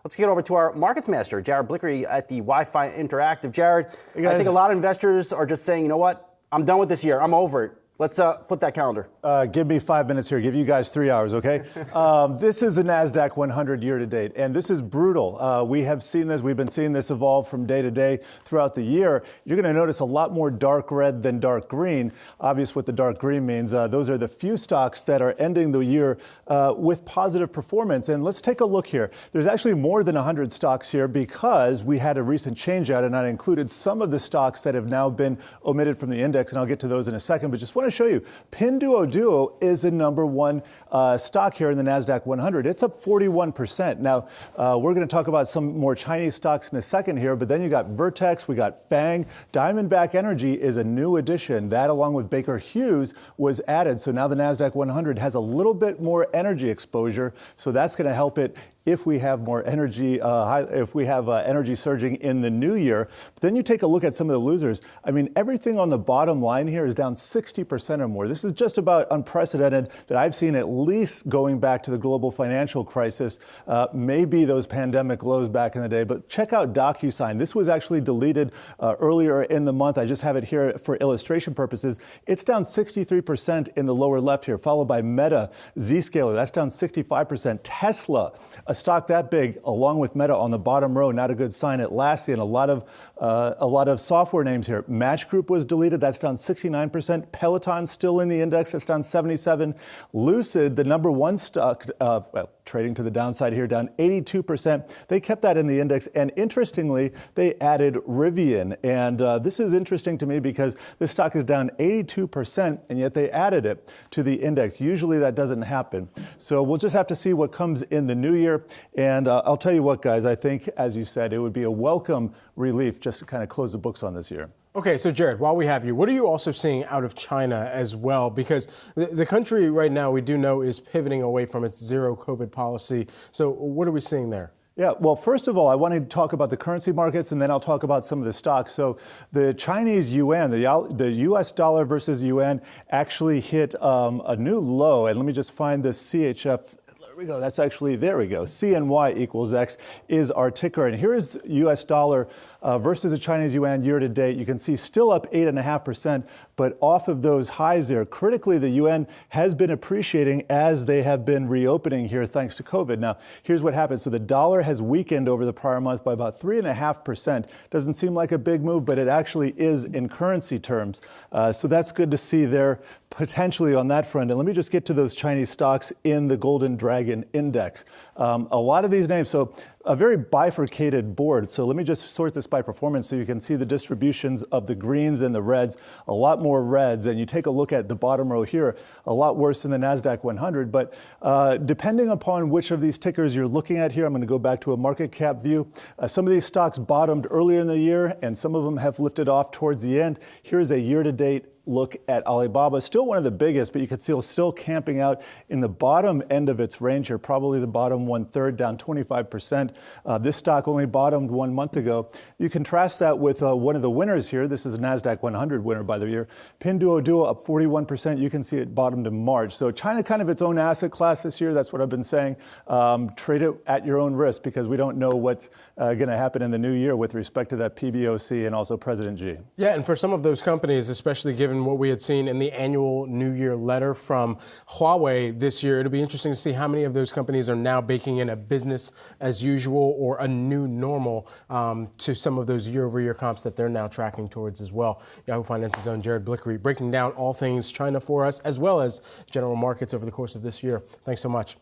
Let's get over to our markets master, Jared Blikre at the Wi-Fi Interactive. Jared, I think a lot of investors are just saying, you know what, I'm done with this year. I'm over it. Let's flip that calendar. Give me 5 minutes here. Give you guys 3 hours, okay? This is the Nasdaq 100 year to date, and this is brutal. We have seen this. We've been seeing this evolve from day to day throughout the year. You're going to notice a lot more dark red than dark green. Obvious what the dark green means. Those are the few stocks that are ending the year with positive performance. And let's take a look here. There's actually more than 100 stocks here because we had a recent change out, and I included some of the stocks that have now been omitted from the index, and I'll get to those in a second. But just want to show you, Pinduoduo is the number one stock here in the Nasdaq 100. It's up 41%. Now, we're going to talk about some more Chinese stocks in a second here, but then you got Vertex, we got FANG. Diamondback Energy is a new addition. That, along with Baker Hughes, was added. So now the Nasdaq 100 has a little bit more energy exposure. So that's going to help it if we have more energy, energy surging in the new year. But then you take a look at some of the losers. I mean, everything on the bottom line here is down 60% or more. This is just about unprecedented that I've seen, at least going back to the global financial crisis, maybe those pandemic lows back in the day. But check out DocuSign. This was actually deleted earlier in the month. I just have it here for illustration purposes. It's down 63% in the lower left here, followed by Meta, Zscaler. That's down 65%. Tesla, a stock that big, along with Meta on the bottom row, not a good sign. Atlassian, a lot of software names here. Match Group was deleted. That's down 69%. Peloton still in the index. That's down 77%. Lucid, the number one stock, trading to the downside here, down 82%. They kept that in the index. And interestingly, they added Rivian. And this is interesting to me because this stock is down 82%, and yet they added it to the index. Usually that doesn't happen. So we'll just have to see what comes in the new year. And I'll tell you what, guys, I think, as you said, it would be a welcome relief just to kind of close the books on this year. Okay, so Jared, while we have you, what are you also seeing out of China as well? Because the country right now, we do know, is pivoting away from its zero COVID policy. So what are we seeing there? Yeah, well, first of all, I want to talk about the currency markets, and then I'll talk about some of the stocks. So the Chinese yuan, the U.S. dollar versus yuan, actually hit a new low. And let me just find the CHF. There we go. That's actually, there we go. CNY equals X is our ticker. And here is U.S. dollar versus the Chinese yuan year to date. You can see still up 8.5%, but off of those highs there. Critically, the yuan has been appreciating as they have been reopening here thanks to COVID. Now, here's what happens. So the dollar has weakened over the prior month by about 3.5%. Doesn't seem like a big move, but it actually is in currency terms. So that's good to see there potentially on that front. And let me just get to those Chinese stocks in the Golden Dragon Index. A lot of these names, so a very bifurcated board. So let me just sort this by performance so you can see the distributions of the greens and the reds. A lot more reds. And you take a look at the bottom row here, a lot worse than the Nasdaq 100. But depending upon which of these tickers you're looking at here, I'm going to go back to a market cap view. Some of these stocks bottomed earlier in the year, and some of them have lifted off towards the end. Here's a year-to-date look at Alibaba. Still one of the biggest, but you can see still camping out in the bottom end of its range here, probably the bottom 1/3, down 25%. This stock only bottomed 1 month ago. You contrast that with one of the winners here. This is a Nasdaq 100 winner by the year. Pinduoduo up 41%. You can see it bottomed in March. So China kind of its own asset class this year. That's what I've been saying. Trade it at your own risk because we don't know what's going to happen in the new year with respect to that PBOC and also President Xi. Yeah, and for some of those companies, especially given what we had seen in the annual New Year letter from Huawei this year, it'll be interesting to see how many of those companies are now baking in a business as usual or a new normal to some of those year-over-year comps that they're now tracking towards as well. Yahoo Finance's own Jared Blikre breaking down all things China for us, as well as general markets over the course of this year. Thanks so much.